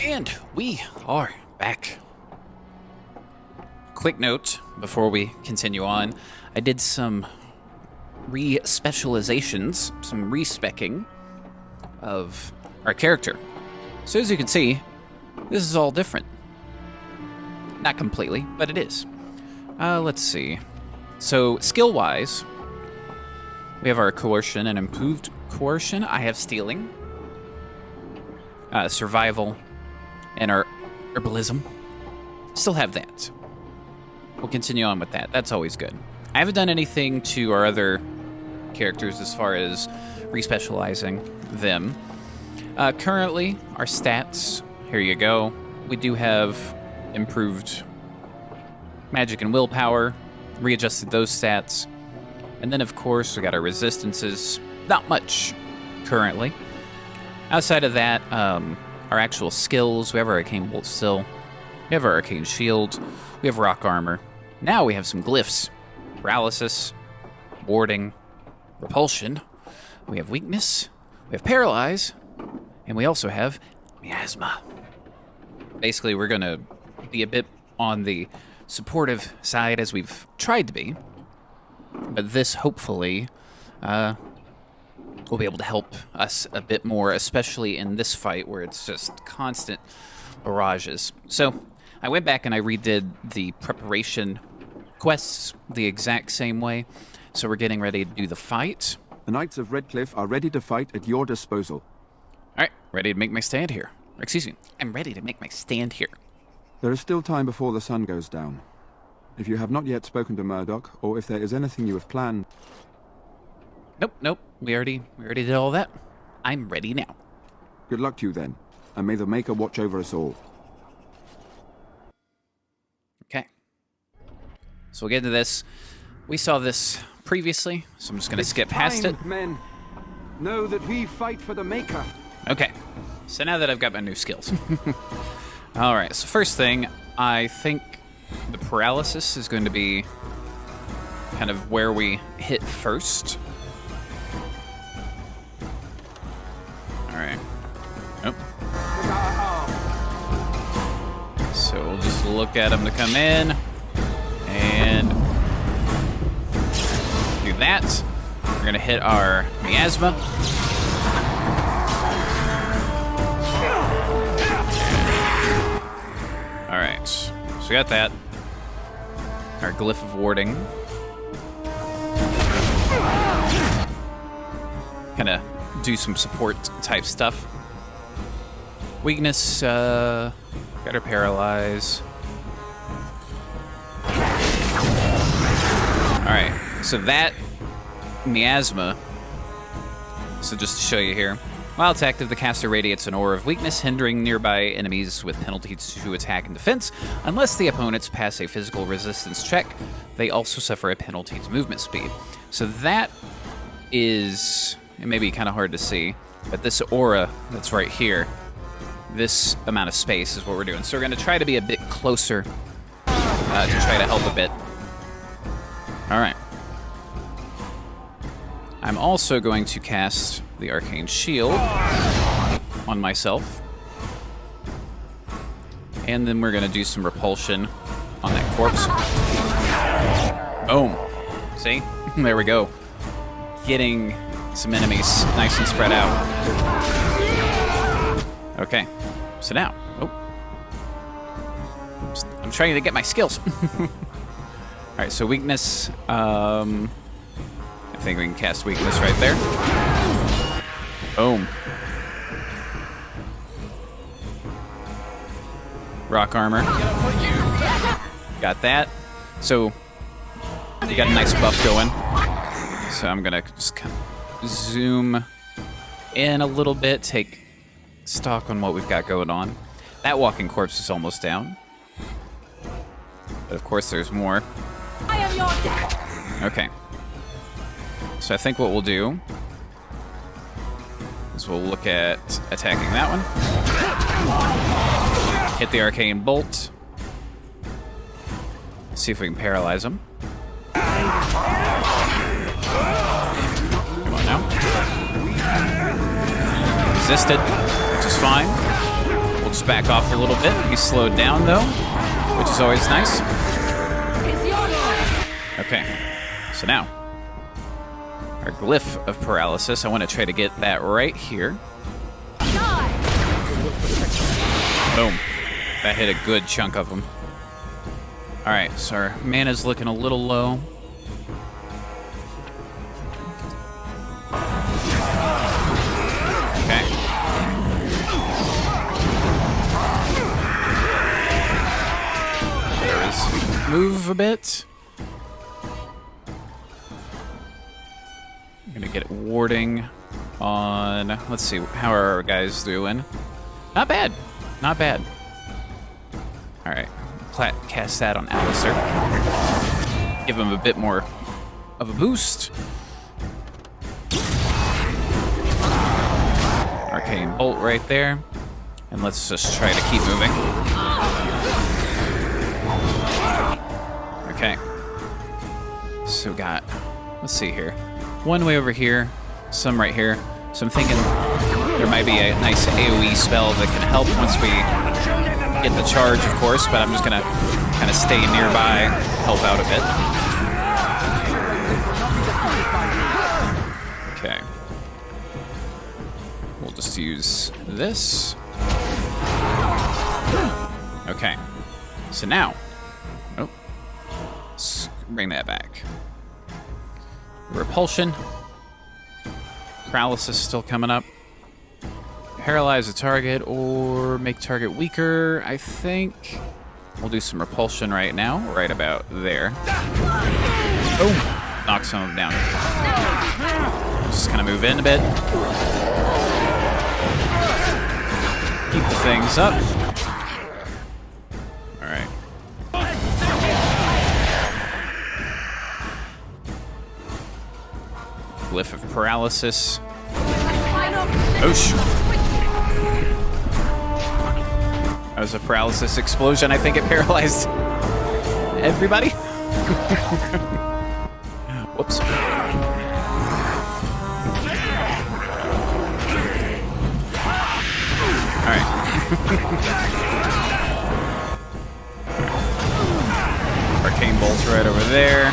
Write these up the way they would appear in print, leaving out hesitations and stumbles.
And we are back. Quick note before we continue on, I did some re-specializations, some respecking of our character. So as you can see, this is all different. Not completely, but it is. Let's see. So skill-wise, we have our coercion and improved coercion. I have stealing, survival, and our herbalism. Still have that. We'll continue on with that. That's always good. I haven't done anything to our other characters as far as respecializing them. Currently, our stats, here you go. We do have improved magic and willpower, readjusted those stats. And then, of course, we got our resistances. Not much currently. Outside of that, our actual skills, we have our arcane bolt still. We have our arcane shield. We have rock armor. Now we have some glyphs. Paralysis, warding, repulsion. We have weakness. We have paralyze. And we also have miasma. Basically, we're going to be a bit on the supportive side as we've tried to be. But this, hopefully, will be able to help us a bit more, especially in this fight where it's just constant barrages. So I went back and I redid the preparation quests the exact same way. So we're getting ready to do the fight. The Knights of Redcliffe are ready to fight at your disposal. All right, ready to make my stand here. Excuse me, I'm ready to make my stand here. There is still time before the sun goes down. If you have not yet spoken to Murdoch, or if there is anything you have planned... Nope. We already did all that. I'm ready now. Good luck to you then, and may the Maker watch over us all. Okay. So we'll get into this. We saw this previously, so I'm just going to skip past it. Men, know that we fight for the Maker. Okay. So now that I've got my new skills. All right. So first thing, I think the paralysis is going to be kind of where we hit first. All right. Nope. So we'll just look at him to come in and do that. We're going to hit our miasma. All right. So we got that. Our glyph of warding. Kind of do some support type stuff. Weakness, got her paralyze. Alright, so that miasma, so just to show you here, while it's active, the caster radiates an aura of weakness, hindering nearby enemies with penalties to attack and defense. Unless the opponents pass a physical resistance check, they also suffer a penalty to movement speed. So that is... It may be kind of hard to see, but this aura that's right here, this amount of space is what we're doing. So we're going to try to be a bit closer to try to help a bit. All right. I'm also going to cast the Arcane Shield on myself. And then we're going to do some repulsion on that corpse. Boom. See? There we go. Getting some enemies nice and spread out. Okay, so now, I'm trying to get my skills. All right, so weakness. I think we can cast weakness right there. Boom. Rock armor. Got that. So you got a nice buff going. So I'm gonna just kind of zoom in a little bit, take stock on what we've got going on. That walking corpse is almost down. But of course there's more. I am your death. Okay. So I think what we'll do is we'll look at attacking that one. Hit the arcane bolt. See if we can paralyze him. Come on now. Resisted, which is fine. We'll Just back off a little bit. He's slowed down, though, which is always nice. It's your turn. Okay, so now, our glyph of paralysis. I want to try to get that right here. Die. Boom. That hit a good chunk of them. All right, so our mana's looking a little low. Okay. There is move a bit. I'm gonna get warding on. Let's see, how are our guys doing? Not bad. Not bad. All right. Cast that on Alistair. Give him a bit more of a boost. Arcane Bolt right there. And let's just try to keep moving. Okay. So got, let's see here. One way over here, some right here. So I'm thinking there might be a nice AoE spell that can help once we get the charge, of course, but I'm just gonna kind of stay nearby, help out a bit. Okay. We'll just use this. Okay. So now, oh, let's bring that back. Repulsion. Paralysis still coming up. Paralyze a target or make target weaker. I think we'll do some repulsion right now, right about there. Boom. Knock some of them down. Just kind of move in a bit. Keep the things up. All right. Glyph of paralysis. Oosh. That was a paralysis explosion. I think it paralyzed everybody. Whoops. All right. Arcane bolts right over there.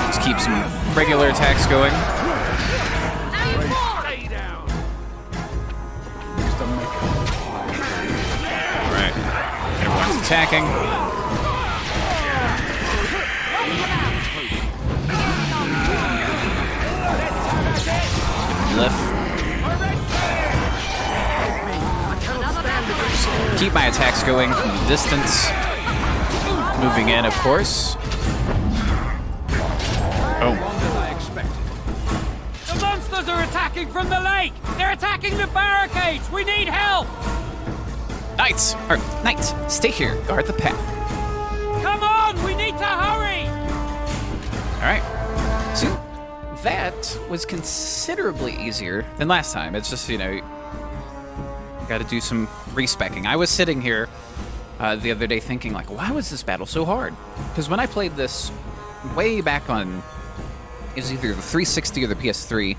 Just keep some regular attacks going. Attacking. Lift. Keep my attacks going from the distance. Moving in, of course. Oh. The monsters are attacking from the lake! They're attacking the barricades! We need help! Knights! Or, knights, stay here. Guard the path. Come on! We need to hurry! Alright. See, that was considerably easier than last time. It's just, you know, got to do some respecking. I was sitting here the other day thinking, like, why was this battle so hard? Because when I played this way back on, it was either the 360 or the PS3,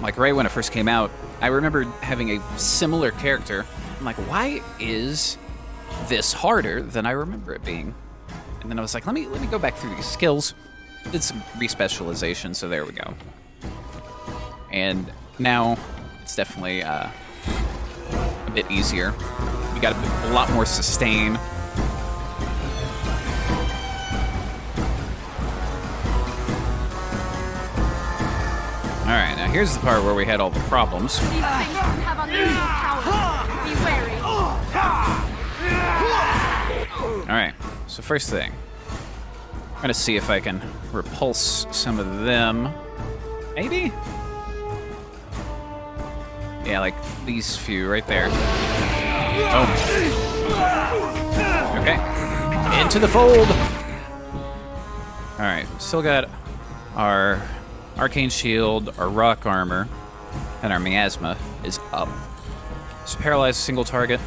like right when it first came out, I remember having a similar character. I'm like, why is this harder than I remember it being? And then I was like, let me go back through these skills. Did some respecialization, so there we go. And now it's definitely a bit easier. You got a lot more sustain. All right, now here's the part where we had all the problems. These things can have unusual powers. Be wary. All right, so first thing, I'm gonna see if I can repulse some of them. Maybe? Yeah, like these few right there. Oh. Okay. Into the fold. All right, still got our Arcane Shield, our Rock Armor, and our Miasma is up. So paralyze a single target.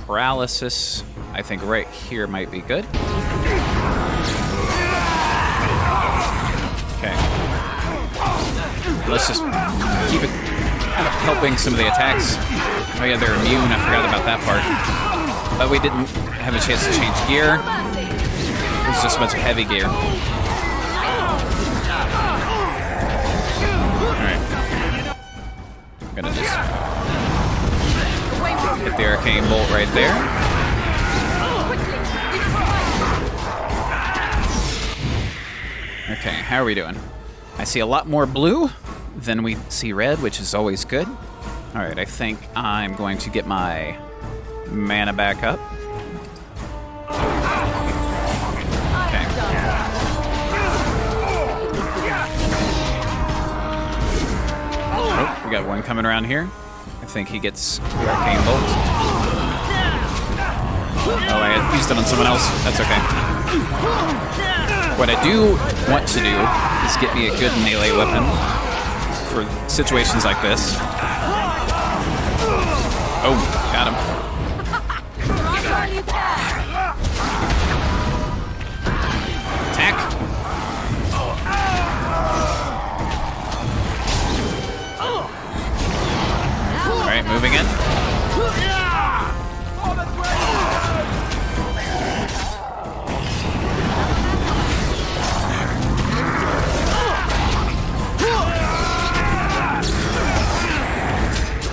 Paralysis, I think right here might be good. Okay. Let's just keep it kind of helping some of the attacks. Oh yeah, they're immune. I forgot about that part. But we didn't have a chance to change gear. It was just a bunch of heavy gear. Alright. I'm gonna just hit the arcane bolt right there. Okay, how are we doing? I see a lot more blue than we see red, which is always good. Alright, I think I'm going to get my mana back up. Okay. Oh, we got one coming around here. I think he gets the arcane bolt. Oh, I had used it on someone else. That's okay. What I do want to do is get me a good melee weapon for situations like this. Oh, got him. Attack. Alright, moving in.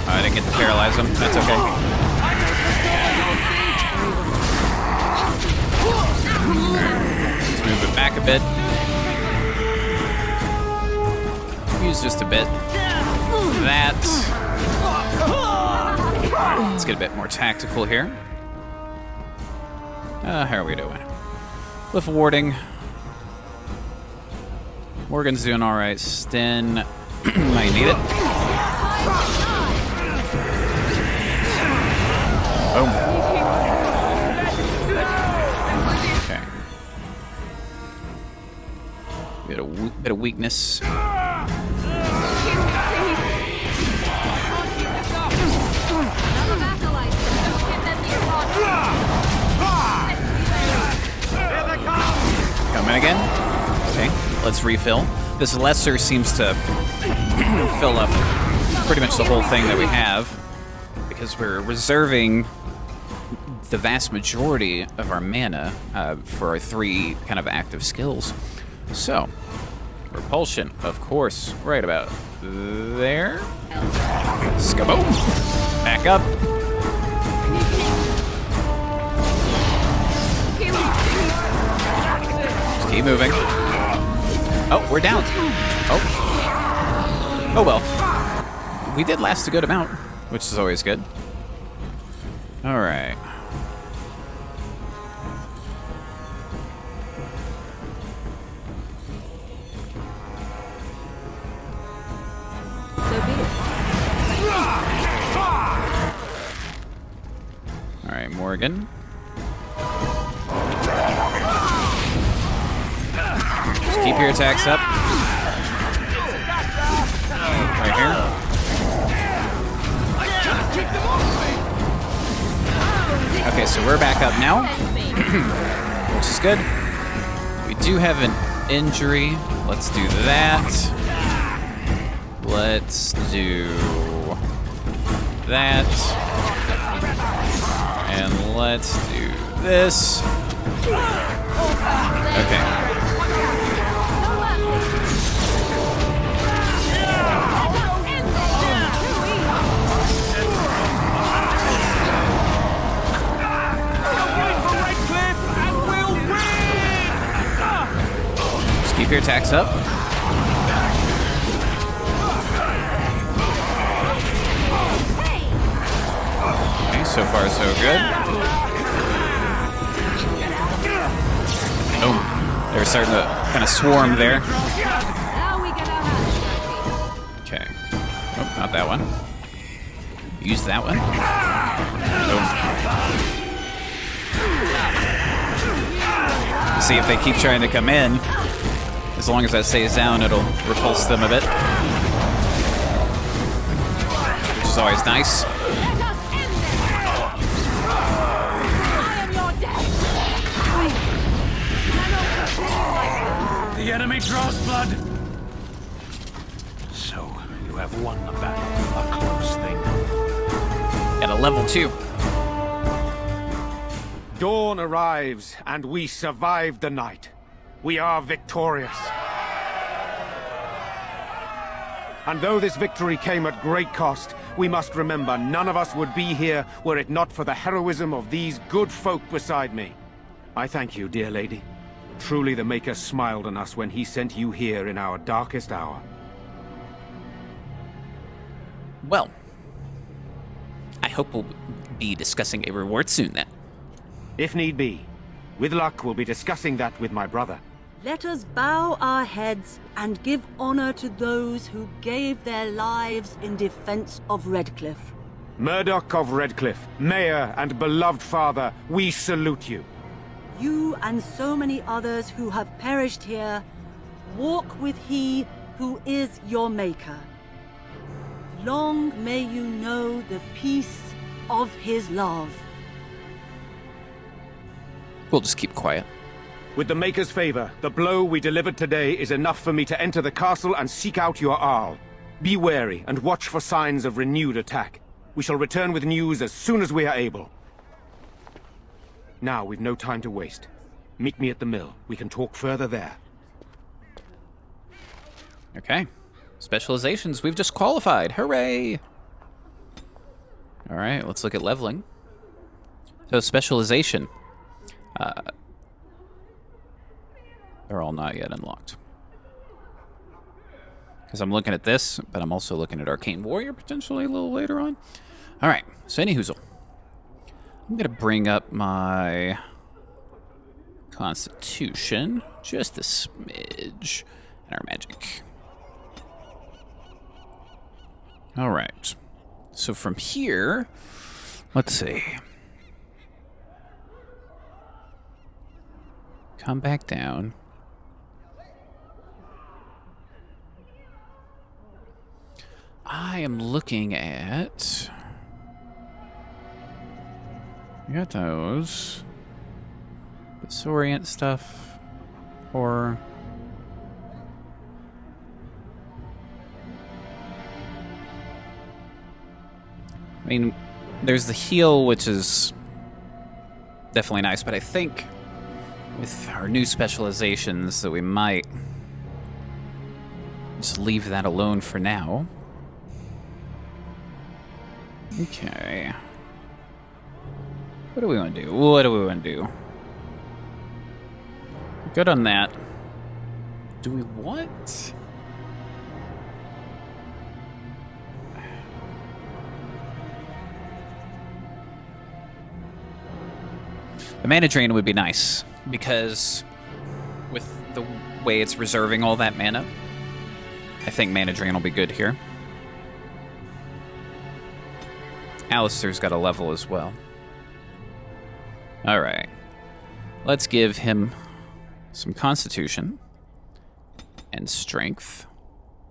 I didn't get to paralyze him. That's okay. Let's move it back a bit. Use just a bit. That. Let's get a bit more tactical here. How are we doing? With warding. Morgan's doing alright. Sten might need it. Boom. Okay. We had a bit of weakness. Coming again. Okay, let's refill. This lesser seems to fill up pretty much the whole thing that we have because we're reserving the vast majority of our mana for our 3 kind of active skills. So, repulsion, of course, right about there. Skaboom! Back up. Just keep moving. Oh, we're down. Oh. Oh well. We did last a good amount, which is always good. All right. All right, Morgan. Just keep your attacks up. Right here. Okay, so we're back up now, which is good. We do have an injury. Let's do that. Let's do that. And let's do this. Okay. Just keep your attacks up. Okay, so far so good. Oh, they were starting to kind of swarm there. Okay. Oh, not that one. Use that one. Oh. See if they keep trying to come in. As long as that stays down, it'll repulse them a bit. Which is always nice. The enemy draws blood. So, You have won the battle. A close thing. At a level 2. Dawn arrives, and we survived the night. We are victorious. And though this victory came at great cost, we must remember none of us would be here were it not for the heroism of these good folk beside me. I thank you, dear lady. Truly the Maker smiled on us when he sent you here in our darkest hour. Well, I hope we'll be discussing a reward soon then. If need be. With luck, we'll be discussing that with my brother. Let us bow our heads and give honor to those who gave their lives in defense of Redcliffe. Murdoch of Redcliffe, Mayor and beloved father, we salute you. You and so many others who have perished here, walk with he who is your maker. Long may you know the peace of his love. We'll just keep quiet. With the Maker's favor, the blow we delivered today is enough for me to enter the castle and seek out your Arl. Be wary and watch for signs of renewed attack. We shall return with news as soon as we are able. Now, we've no time to waste. Meet me at the mill. We can talk further there. Okay. Specializations, we've just qualified. Hooray! Alright, let's look at leveling. So, specialization. They're all not yet unlocked. Because I'm looking at this, but I'm also looking at Arcane Warrior potentially a little later on. Alright, so anyhoozle. I'm going to bring up my Constitution, just a smidge, and our Magic. Alright, so from here, let's see. Come back down. I am looking at... We got those. Disorient stuff. Or... I mean, there's the heal, which is definitely nice, but I think with our new specializations that we might just leave that alone for now. Okay. What do we want to do? What do we want to do? Good on that. Do we want... The mana drain would be nice, because with the way it's reserving all that mana, I think mana drain will be good here. Alistair's got a level as well. Alright. Let's give him some Constitution and Strength.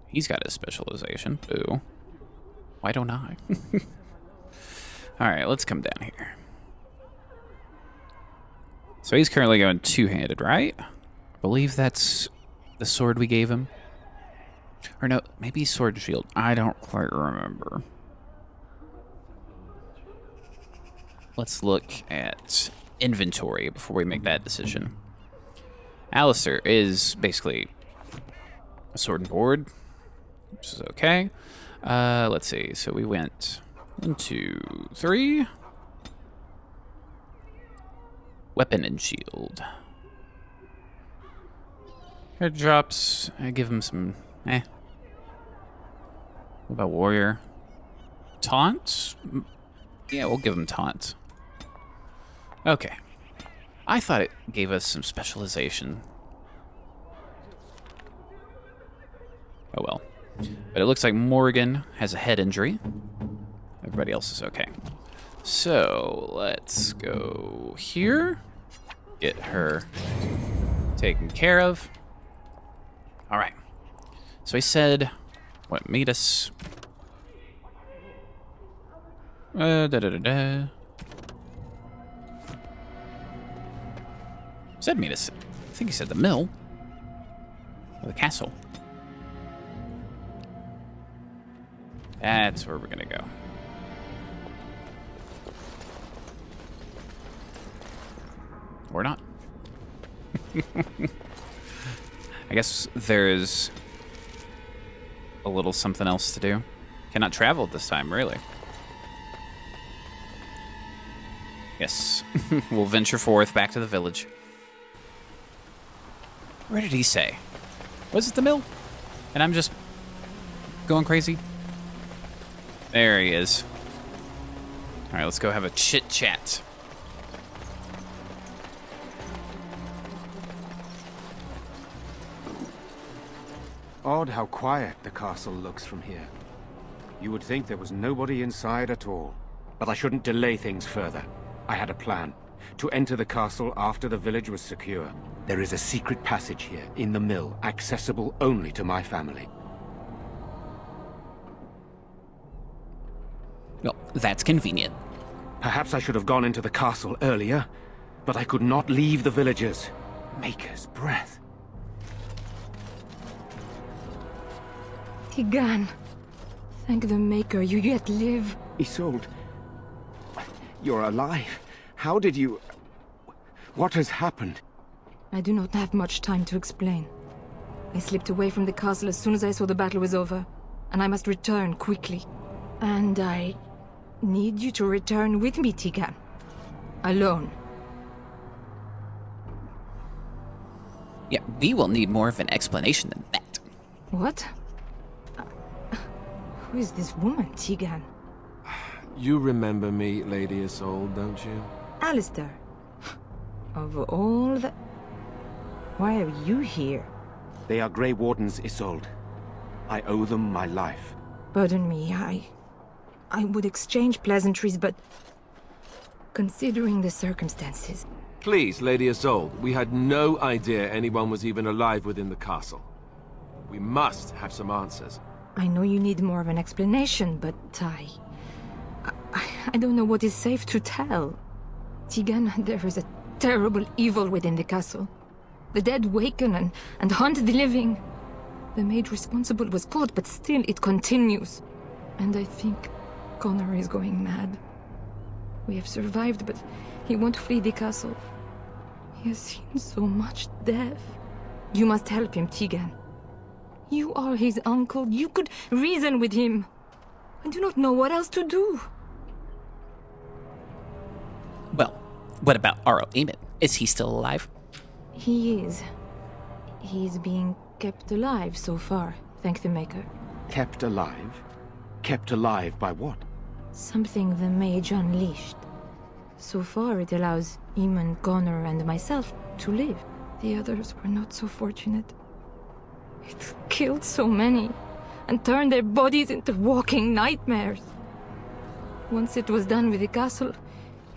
He's got his specialization. Ooh. Why don't I? Alright, let's come down here. So he's currently going two-handed, right? I believe that's the sword we gave him. Or no, maybe sword and shield. I don't quite remember. Let's look at inventory before we make that decision. Alistair is basically a sword and board, which is okay. Let's see. So we went 1, 2, 3. Weapon and shield. Head drops. I give him some. What about warrior? Taunt? Yeah, we'll give him taunt. Okay. I thought it gave us some specialization. Oh well. But it looks like Morgan has a head injury. Everybody else is okay. So, let's go here. Get her taken care of. Alright. So he said, what, meet us? Said meet us. I think he said the mill. Or the castle. That's where we're gonna go. Or not. I guess there's a little something else to do. Cannot travel this time, really. Yes. We'll venture forth back to the village. Where did he say? Was it the mill? And I'm just going crazy? There he is. All right, let's go have a chit-chat. Odd how quiet the castle looks from here. You would think there was nobody inside at all. But I shouldn't delay things further. I had a plan. To enter the castle after the village was secure. There is a secret passage here, in the mill, accessible only to my family. Well, that's convenient. Perhaps I should have gone into the castle earlier, but I could not leave the villagers. Maker's breath. Tigan, thank the Maker you yet live. Isolde, you're alive. How did you... What has happened? I do not have much time to explain. I slipped away from the castle as soon as I saw the battle was over, and I must return quickly. And I need you to return with me, Tigan. Alone. Yeah, we will need more of an explanation than that. What? Who is this woman, Tigan? You remember me, Lady Isolde, don't you? Alistair. Of all the... Why are you here? They are Grey Wardens, Isolde. I owe them my life. Pardon me, I would exchange pleasantries, but... Considering the circumstances... Please, Lady Isolde, we had no idea anyone was even alive within the castle. We must have some answers. I know you need more of an explanation, but I don't know what is safe to tell. Tigan, there is a terrible evil within the castle. The dead waken and haunt the living. The Mage responsible was caught, but still it continues. And I think Connor is going mad. We have survived, but he won't flee the castle. He has seen so much death. You must help him, Tigan. You are his uncle. You could reason with him. I do not know what else to do. Well, what about Arl Eamon? Is he still alive? He is. He's being kept alive so far, thank the Maker. Kept alive? Kept alive by what? Something the Mage unleashed. So far it allows Eamon, Connor, and myself to live. The others were not so fortunate. It killed so many, and turned their bodies into walking nightmares. Once it was done with the castle,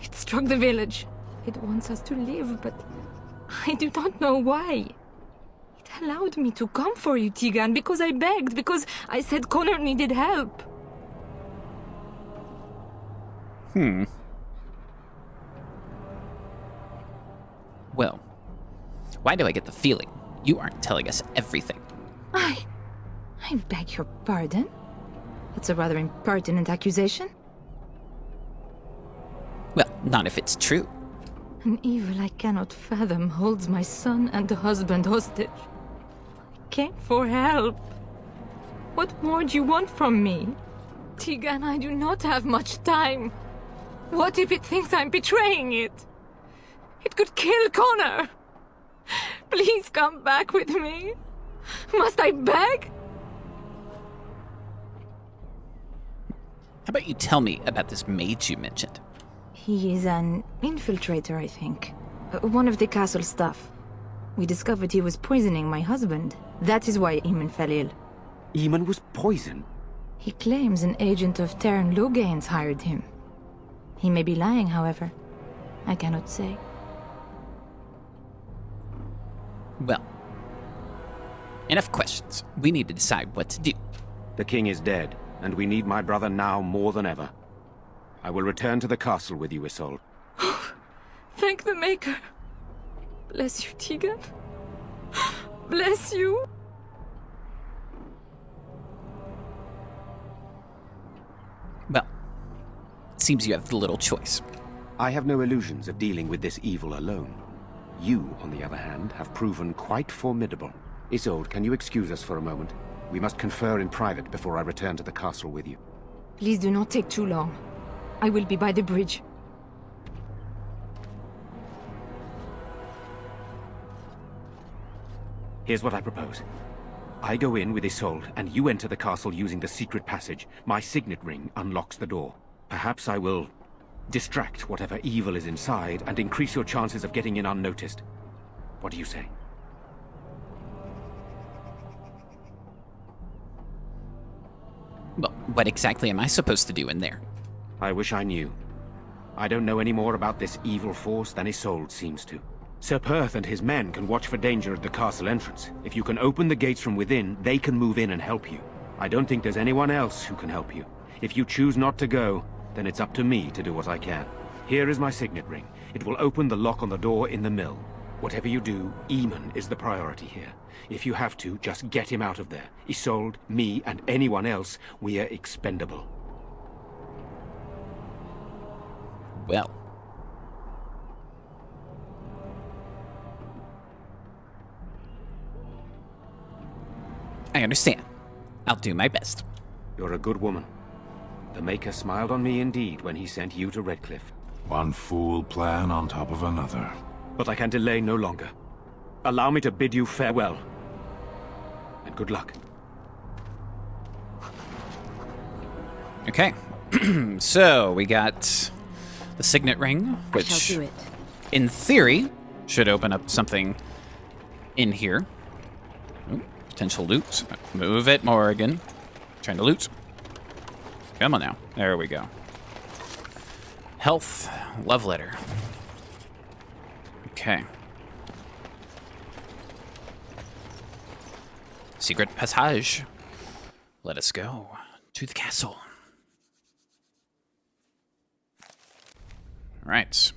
it struck the village. It wants us to live, but I do not know why. It allowed me to come for you, Tigan, because I begged, because I said Connor needed help. Well, why do I get the feeling you aren't telling us everything? I beg your pardon? That's a rather impertinent accusation. Well, not if it's true. An evil I cannot fathom holds my son and husband hostage. I came for help. What more do you want from me? Tigan, I do not have much time. What if it thinks I'm betraying it? It could kill Connor. Please come back with me. Must I beg? How about you tell me about this mage you mentioned? He is an infiltrator, I think. One of the castle staff. We discovered he was poisoning my husband. That is why Eamon fell ill. Eamon was poisoned? He claims an agent of Terran Logains hired him. He may be lying, however. I cannot say. Well, enough questions. We need to decide what to do. The king is dead, and we need my brother now more than ever. I will return to the castle with you, Isolde. Thank the Maker. Bless you, Tigan. Bless you. seems you have little choice. I have no illusions of dealing with this evil alone. You, on the other hand, have proven quite formidable. Isolde, can you excuse us for a moment? We must confer in private before I return to the castle with you. Please do not take too long. I will be by the bridge. Here's what I propose. I go in with Isolde, and you enter the castle using the secret passage. My signet ring unlocks the door. Perhaps I will distract whatever evil is inside and increase your chances of getting in unnoticed. What do you say? Well, what exactly am I supposed to do in there? I wish I knew. I don't know any more about this evil force than Isolde seems to. Sir Perth and his men can watch for danger at the castle entrance. If you can open the gates from within, they can move in and help you. I don't think there's anyone else who can help you. If you choose not to go, then it's up to me to do what I can. Here is my signet ring. It will open the lock on the door in the mill. Whatever you do, Eamon is the priority here. If you have to, just get him out of there. Isolde, me, and anyone else, we are expendable. Well. I understand. I'll do my best. You're a good woman. The Maker smiled on me indeed when he sent you to Redcliffe. One fool plan on top of another. But I can delay no longer. Allow me to bid you farewell. And good luck. Okay. So, we got the signet ring, which, I shall do it. in theory, should open up something in here. Ooh, potential loot. Move it, Morrigan. Trying to loot. Come on now. There we go. Health. Love letter. Okay. Secret passage. Let us go to the castle. Right.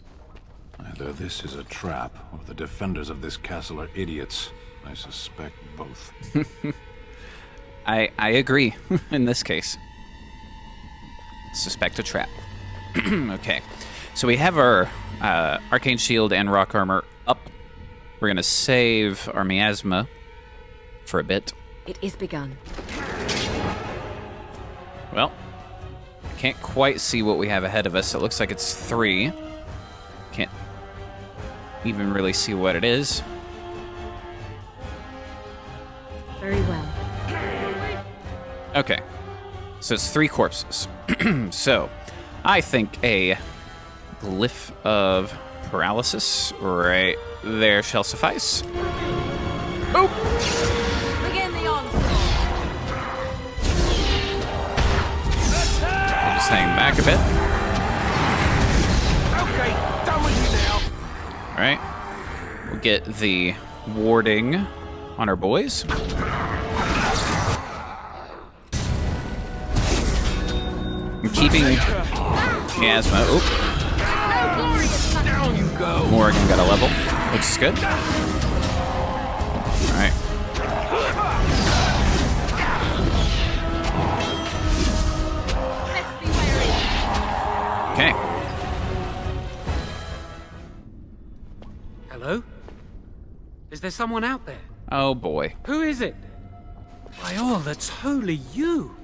Either this is a trap, or the defenders of this castle are idiots. I suspect both. I agree in this case. Suspect a trap. Okay. So we have our arcane shield and rock armor up. We're going to save our miasma for a bit. It is begun. Well, can't quite see what we have ahead of us. It looks like it's 3. Can't even really see what it is. Very well. Okay. So it's 3 corpses. So, I think a glyph of paralysis right there shall suffice. Oh! Begin the onslaught. We'll just hang back a bit. Okay, done with you now. Alright. We'll get the warding on our boys. I'm keeping miasma. Oop. Down you go. Morrigan got a level, which is good. Alright. Let's be wary. Okay. Hello? Is there someone out there? Oh boy. Who is it? By all that's holy, you!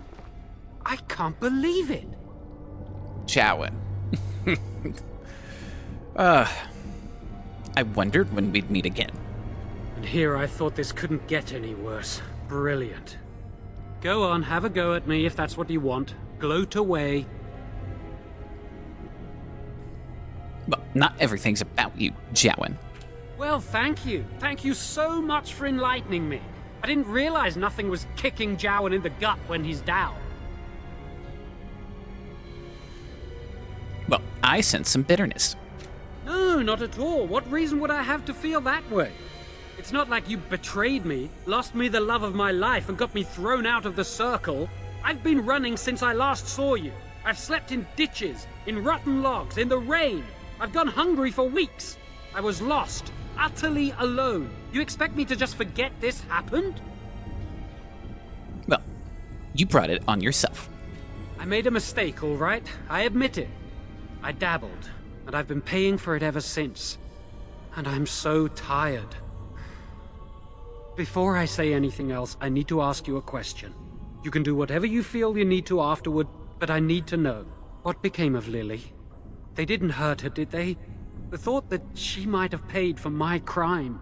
I can't believe it! Jowan. I wondered when we'd meet again. And here I thought this couldn't get any worse. Brilliant. Go on, have a go at me if that's what you want. Gloat away. But not everything's about you, Jowan. Well, thank you. Thank you so much for enlightening me. I didn't realize nothing was kicking Jowan in the gut when he's down. Well, I sense some bitterness. No, not at all. What reason would I have to feel that way? It's not like you betrayed me, lost me the love of my life, and got me thrown out of the circle. I've been running since I last saw you. I've slept in ditches, in rotten logs, in the rain. I've gone hungry for weeks. I was lost, utterly alone. You expect me to just forget this happened? Well, you brought it on yourself. I made a mistake, all right. I admit it. I dabbled, and I've been paying for it ever since. And I'm so tired. Before I say anything else, I need to ask you a question. You can do whatever you feel you need to afterward, but I need to know. What became of Lily? They didn't hurt her, did they? The thought that she might have paid for my crime.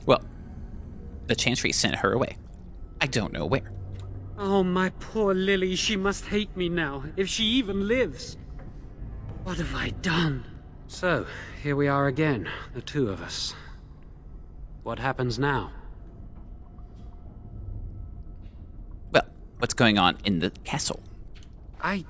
Well, the Chancery sent her away. I don't know where. Oh, my poor Lily, she must hate me now, if she even lives. What have I done? So, here we are again, the two of us. What happens now? Well, what's going on in the castle? I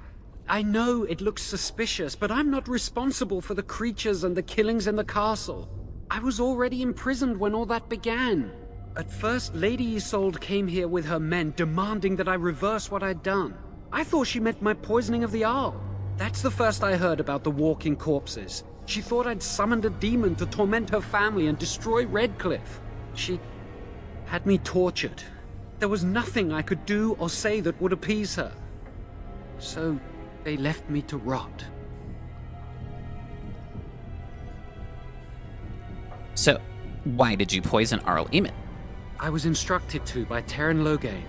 know it looks suspicious, but I'm not responsible for the creatures and the killings in the castle. I was already imprisoned when all that began. At first, Lady Isolde came here with her men, demanding that I reverse what I'd done. I thought she meant my poisoning of the Arl. That's the first I heard about the walking corpses. She thought I'd summoned a demon to torment her family and destroy Redcliffe. She had me tortured. There was nothing I could do or say that would appease her. So they left me to rot. So, why did you poison Arl Eamon? I was instructed to by Terran Loghain.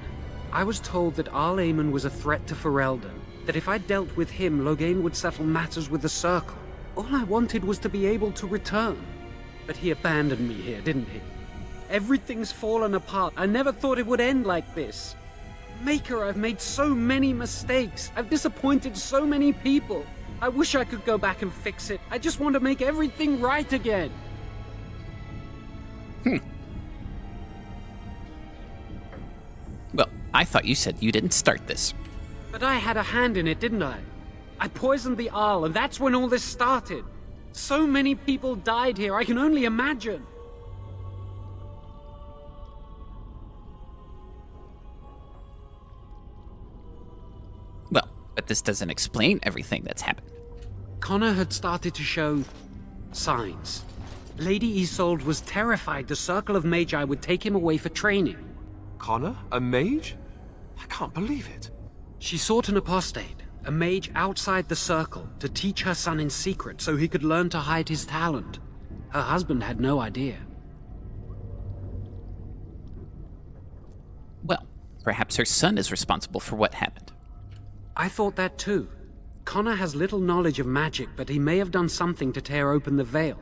I was told that Arl Eamon was a threat to Ferelden, that if I dealt with him, Loghain would settle matters with the Circle. All I wanted was to be able to return. But he abandoned me here, didn't he? Everything's fallen apart. I never thought it would end like this. Maker, I've made so many mistakes. I've disappointed so many people. I wish I could go back and fix it. I just want to make everything right again. Well, I thought you said you didn't start this. But I had a hand in it, didn't I? I poisoned the Arl, and that's when all this started. So many people died here, I can only imagine. Well, but this doesn't explain everything that's happened. Connor had started to show signs. Lady Isolde was terrified the Circle of Magi would take him away for training. Connor? A mage? I can't believe it. She sought an apostate, a mage outside the Circle, to teach her son in secret so he could learn to hide his talent. Her husband had no idea. Well, perhaps her son is responsible for what happened. I thought that too. Connor has little knowledge of magic, but he may have done something to tear open the veil.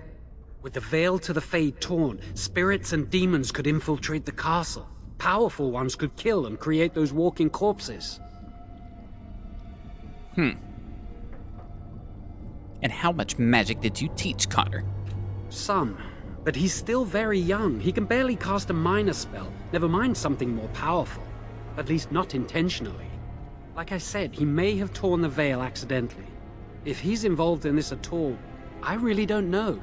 With the veil to the Fade torn, spirits and demons could infiltrate the castle. Powerful ones could kill and create those walking corpses. And how much magic did you teach Connor? Some, but he's still very young. He can barely cast a minor spell, never mind something more powerful. At least not intentionally. Like I said, he may have torn the veil accidentally. If he's involved in this at all, I really don't know.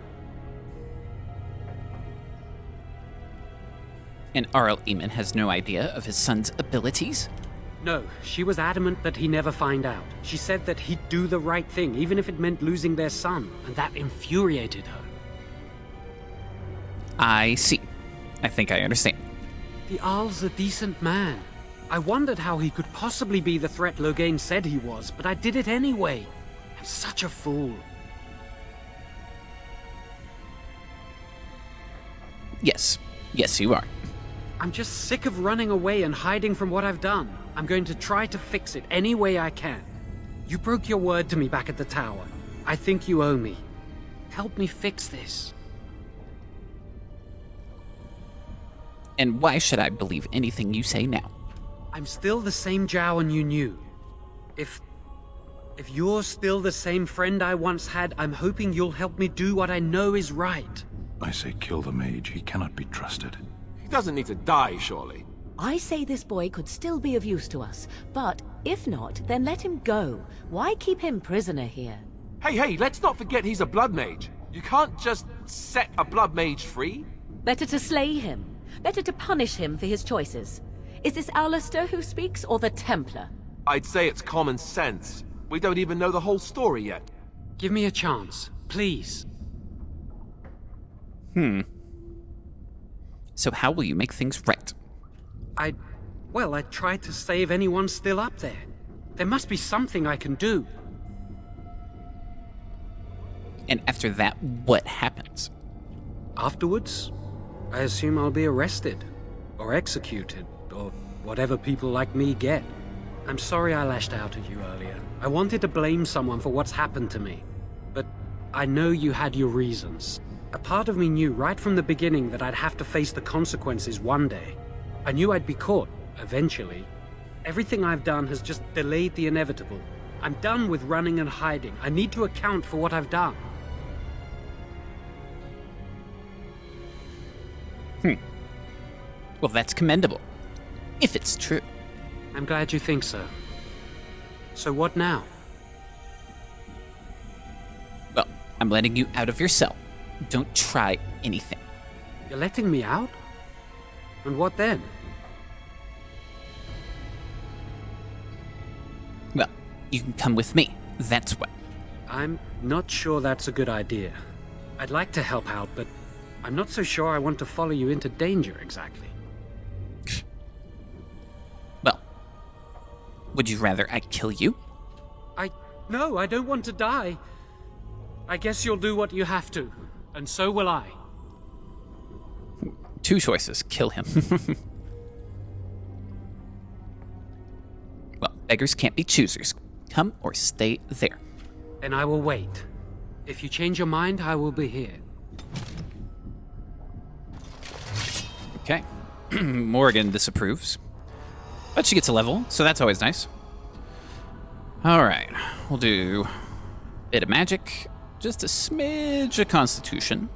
And Arl Eamon has no idea of his son's abilities? No, she was adamant that he never find out. She said that he'd do the right thing, even if it meant losing their son, and that infuriated her. I see. I think I understand. The Arl's a decent man. I wondered how he could possibly be the threat Loghain said he was, but I did it anyway. I'm such a fool. Yes. Yes, you are. I'm just sick of running away and hiding from what I've done. I'm going to try to fix it any way I can. You broke your word to me back at the tower. I think you owe me. Help me fix this. And why should I believe anything you say now? I'm still the same Jowan you knew. If you're still the same friend I once had, I'm hoping you'll help me do what I know is right. I say kill the mage. He cannot be trusted. He doesn't need to die, surely. I say this boy could still be of use to us, but if not, then let him go. Why keep him prisoner here? Hey, let's not forget he's a blood mage. You can't just set a blood mage free. Better to slay him. Better to punish him for his choices. Is this Alistair who speaks, or the Templar? I'd say it's common sense. We don't even know the whole story yet. Give me a chance, please. So how will you make things right? well, I tried to save anyone still up there. There must be something I can do. And after that, what happens? Afterwards, I assume I'll be arrested, or executed, or whatever people like me get. I'm sorry I lashed out at you earlier. I wanted to blame someone for what's happened to me, but I know you had your reasons. A part of me knew right from the beginning that I'd have to face the consequences one day. I knew I'd be caught, eventually. Everything I've done has just delayed the inevitable. I'm done with running and hiding. I need to account for what I've done. Well, that's commendable. If it's true. I'm glad you think so. So what now? Well, I'm letting you out of your cell. Don't try anything. You're letting me out? And what then? Well, you can come with me. That's what. I'm not sure that's a good idea. I'd like to help out, but I'm not so sure I want to follow you into danger exactly. Well, would you rather I kill you? No, I don't want to die. I guess you'll do what you have to, and so will I. Two choices. Kill him. Well, beggars can't be choosers. Come or stay there. And I will wait. If you change your mind, I will be here. Okay. Morgan disapproves. But she gets a level, so that's always nice. Alright. We'll do a bit of magic. Just a smidge of constitution.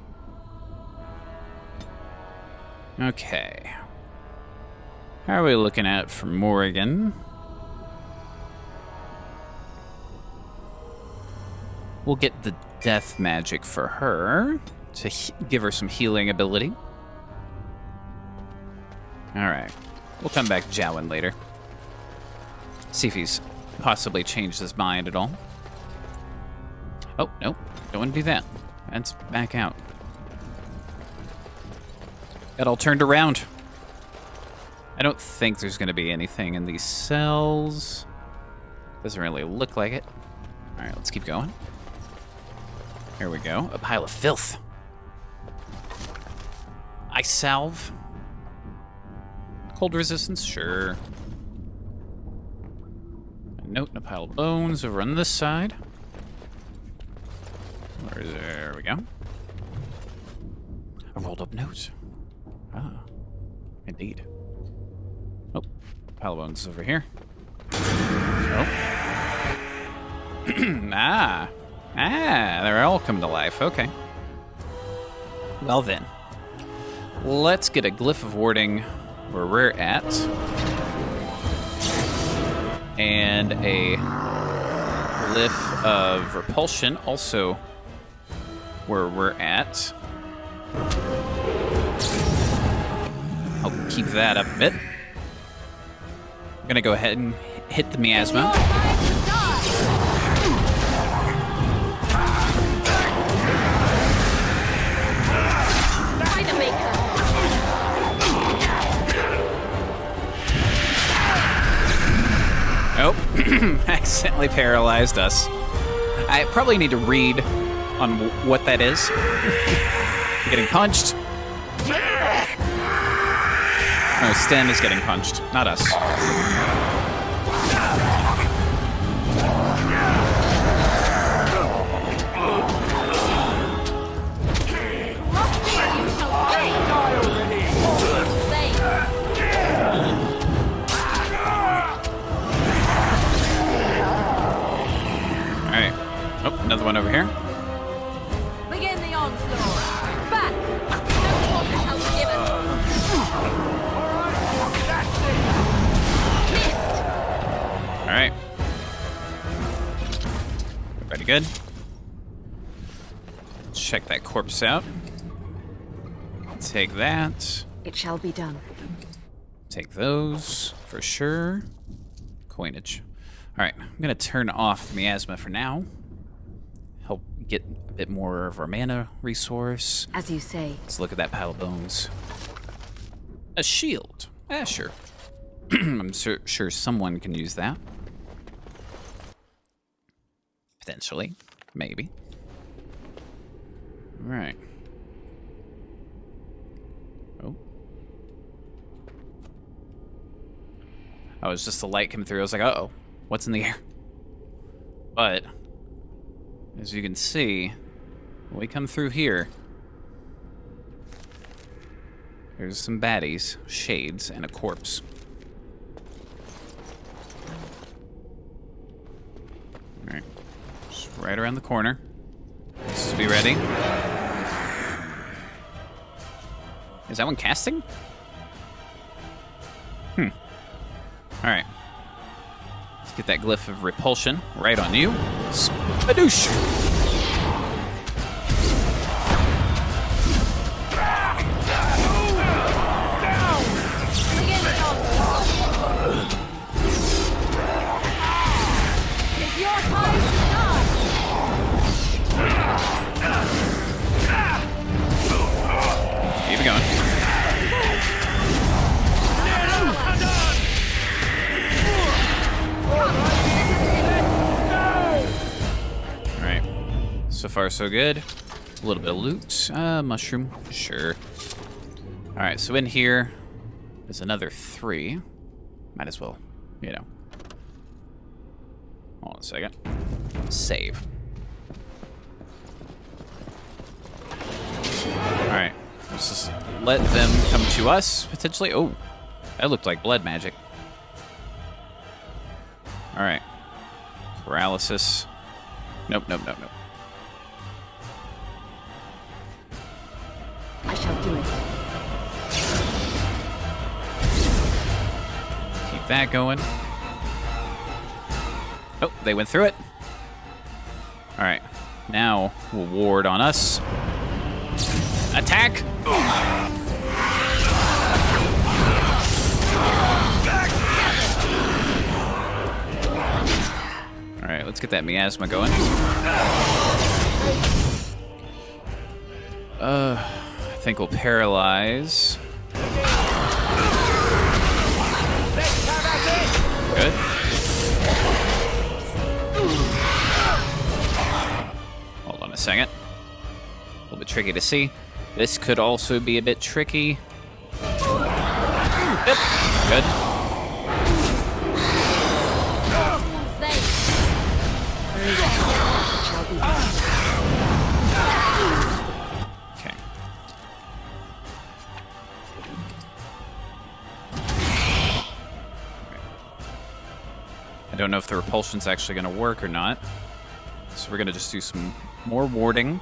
Okay. How are we looking at for Morgan? We'll get the death magic for her to give her some healing ability. Alright. We'll come back to Jowen later. See if he's possibly changed his mind at all. Oh, nope. Don't want to do that. That's back out. Got all turned around. I don't think there's going to be anything in these cells. Doesn't really look like it. Alright, let's keep going. Here we go. A pile of filth. Ice salve. Cold resistance, sure. A note and a pile of bones over on this side. There we go. A rolled up note. Ah, indeed. Oh, pile of bones over here. Oh. They're all coming to life. Okay. Well then, let's get a glyph of warding where we're at, and a glyph of repulsion also where we're at. I'll keep that up a bit. I'm gonna go ahead and hit the miasma. Oh, accidentally paralyzed us. I probably need to read on what that is. Getting punched. No, Sten is getting punched, not us. Alright. Oh, another one over here. Begin the onslaught. Back. No quarter shall be given. Missed. Alright. Everybody good? Check that corpse out. Take that. It shall be done. Take those for sure. Coinage. Alright, I'm gonna turn off the miasma for now. Help get a bit more of our mana resource. As you say. Let's look at that pile of bones. A shield. Ah, sure. I'm sure someone can use that. Potentially. Maybe. All right. Oh. Oh, it's just the light coming through. I was like, uh-oh, what's in the air? But, as you can see, when we come through here, there's some baddies, shades, and a corpse. Alright. Just right around the corner. Let's just be ready. Is that one casting? Alright. Let's get that glyph of repulsion right on you. Spadoosh! Begin the onslaught. It's your time to shine. Keep it going. Alright. So far, so good. A little bit of loot. Mushroom. Sure. Alright, so in here, there's another 3. Might as well, you know. Hold on a second. Save. Alright. Let's just let them come to us, potentially. Oh, that looked like blood magic. Alright. Paralysis. Nope, nope, nope, nope. I shall do it. Keep that going. Oh, they went through it. Alright. Now we'll ward on us. Attack! Alright, let's get that miasma going. I think we'll paralyze. Good. Hold on a second. A little bit tricky to see. This could also be a bit tricky. Yep. Good. Okay. I don't know if the repulsion's actually going to work or not. So we're going to just do some more warding.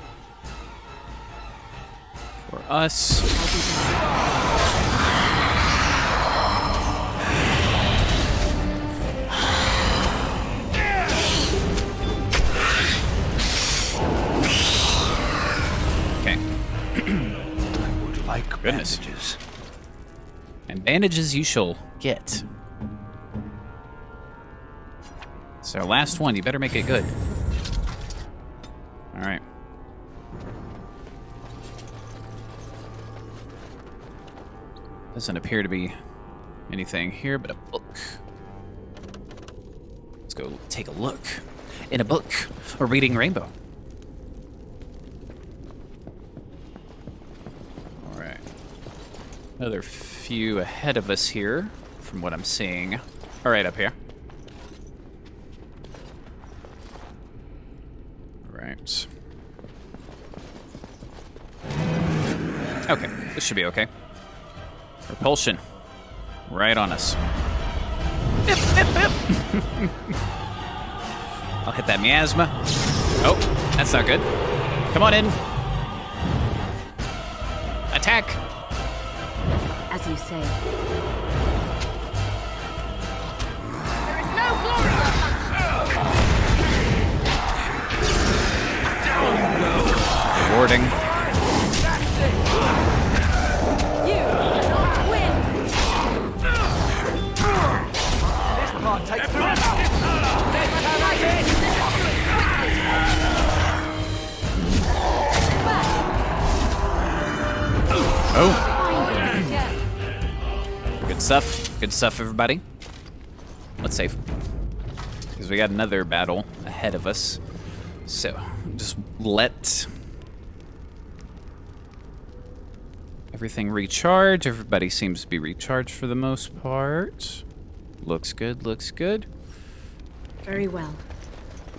For us. Okay. I would like Goodness. bandages. And bandages you shall get. It's our last one. You better make it good. All right. Doesn't appear to be anything here but a book. Let's go take a look. In a book, or reading Rainbow. All right. Another few ahead of us here, from what I'm seeing. All right, up here. All right. Okay, this should be okay. Repulsion. Right on us. Bip, bip, bip. I'll hit that miasma. Oh, that's not good. Come on in. Attack. As you say. There is no glory for Warding. you cannot win. Oh. Good stuff. Good stuff, everybody. Let's save. Because we got another battle ahead of us. So, just let everything recharge. Everybody seems to be recharged for the most part. Looks good, looks good. Very well.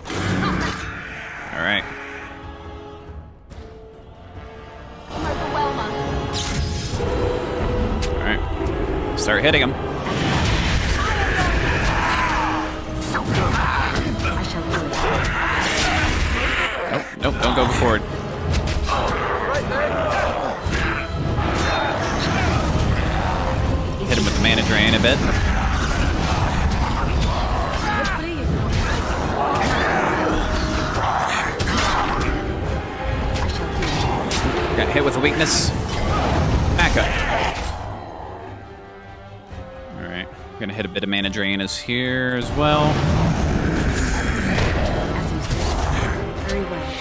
All right. Overwhelm us. All right. Start hitting them. I shall do it. Nope, don't go forward. Hit him with the mana drain a bit. Got hit with a weakness. Back up. Alright. Gonna hit a bit of mana drain as here as well. Very well.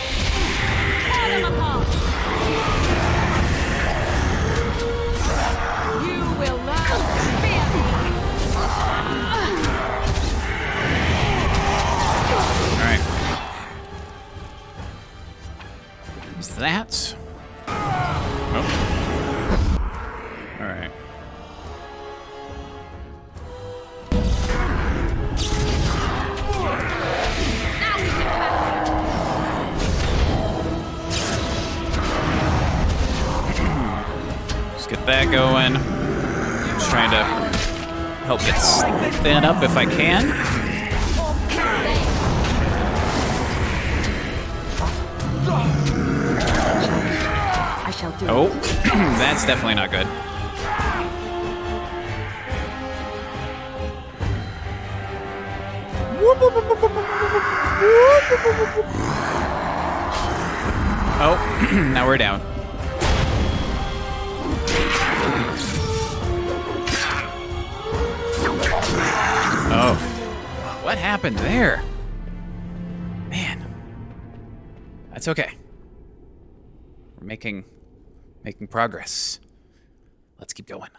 Tear them apart. You will learn to fear me. Alright. Is that? Oh. Alright. Just get that going. Just trying to help get stand up if I can. I shall do Oh, it. that's definitely not good. Oh, now we're down. Oh, what happened there? Man, that's okay. We're making progress. Let's keep going.